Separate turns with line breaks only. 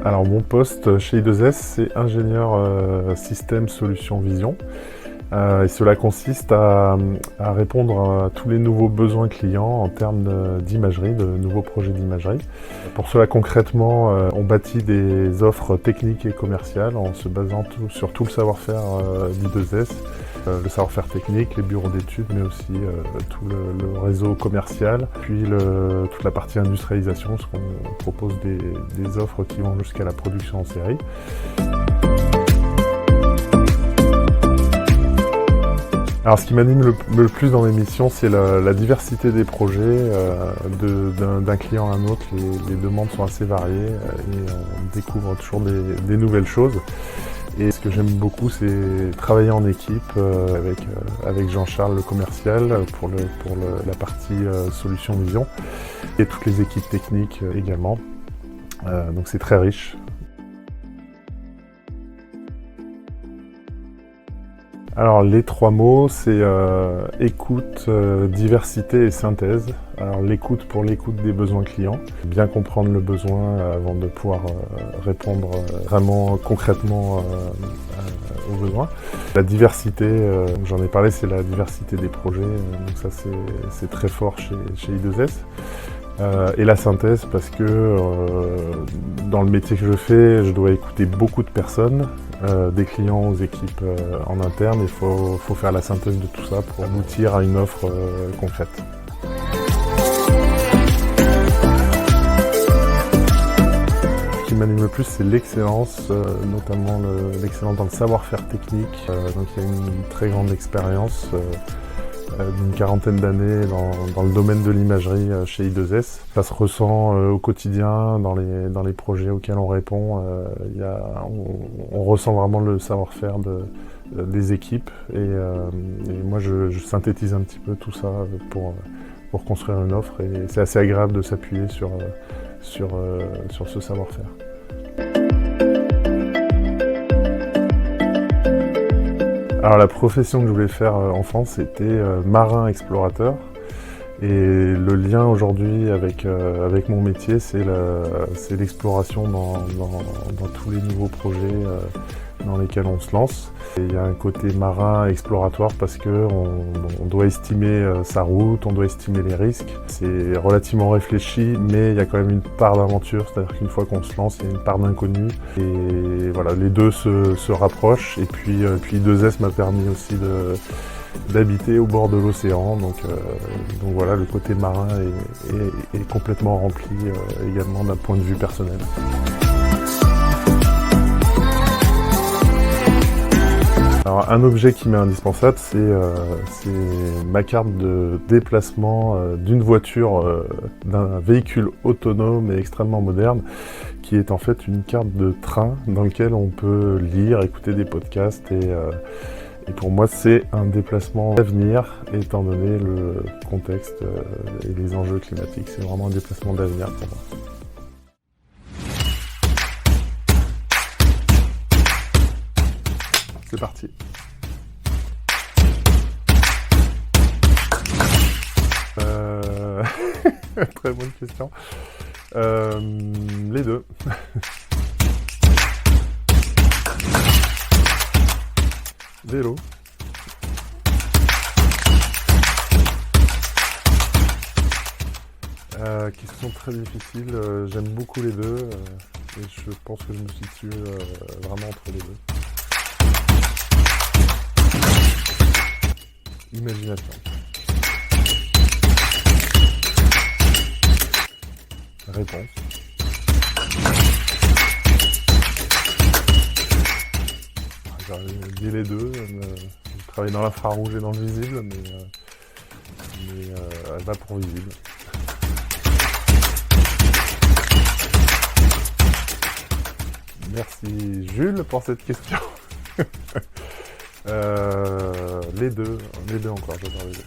Alors mon poste chez I2S, c'est ingénieur système solution vision. Et cela consiste à répondre à tous les nouveaux besoins clients en termes d'imagerie, de nouveaux projets d'imagerie. Pour cela, concrètement, on bâtit des offres techniques et commerciales en se basant sur tout le savoir-faire d'I2S, le savoir-faire technique, les bureaux d'études, mais aussi tout le réseau commercial, puis toute la partie industrialisation, parce qu'on propose des offres qui vont jusqu'à la production en série. Alors ce qui m'anime le plus dans mes missions, c'est la diversité des projets. D'un client à un autre, les demandes sont assez variées et on découvre toujours des nouvelles choses. Et ce que j'aime beaucoup, c'est travailler en équipe avec Jean-Charles, le commercial, pour la partie solution vision, et toutes les équipes techniques également. Donc c'est très riche. Alors les trois mots, c'est écoute, diversité et synthèse. Alors l'écoute pour l'écoute des besoins clients, bien comprendre le besoin avant de pouvoir répondre vraiment concrètement aux besoins. La diversité, j'en ai parlé, c'est la diversité des projets, donc ça c'est très fort chez I2S. Et la synthèse parce que dans le métier que je fais, je dois écouter beaucoup de personnes, des clients aux équipes en interne. Il faut faire la synthèse de tout ça pour aboutir à une offre concrète. Ce qui m'anime le plus, c'est l'excellence, notamment l'excellence dans le savoir-faire technique. Donc il y a une très grande expérience d'une quarantaine d'années dans le domaine de l'imagerie chez I2S. Ça se ressent au quotidien, dans les projets auxquels on répond. On ressent vraiment le savoir-faire des équipes et moi je synthétise un petit peu tout ça pour construire une offre et c'est assez agréable de s'appuyer sur ce savoir-faire. Alors la profession que je voulais faire enfant, c'était marin explorateur. Et le lien aujourd'hui avec mon métier, c'est l'exploration dans tous les nouveaux projets dans lesquels on se lance. Et il y a un côté marin exploratoire parce qu'on doit estimer sa route, on doit estimer les risques. C'est relativement réfléchi, mais il y a quand même une part d'aventure, c'est-à-dire qu'une fois qu'on se lance, il y a une part d'inconnu. Et voilà, les deux se rapprochent. Et puis I2S m'a permis aussi d'habiter au bord de l'océan. Donc voilà, le côté marin est complètement rempli également d'un point de vue personnel. Alors, un objet qui m'est indispensable, c'est ma carte de déplacement d'une voiture, d'un véhicule autonome et extrêmement moderne, qui est en fait une carte de train dans lequel on peut lire, écouter des podcasts et pour moi, c'est un déplacement d'avenir, étant donné le contexte et les enjeux climatiques. C'est vraiment un déplacement d'avenir pour moi. C'est parti. Très bonne question. Les deux. Vélo. Question très difficile. J'aime beaucoup les deux et je pense que je me situe vraiment entre les deux. Imagination. Réponse. J'aurais dit les deux. Je travaille dans l'infrarouge et dans le visible, mais elle va pour visible. Merci Jules pour cette question. Les deux encore, j'adore les deux.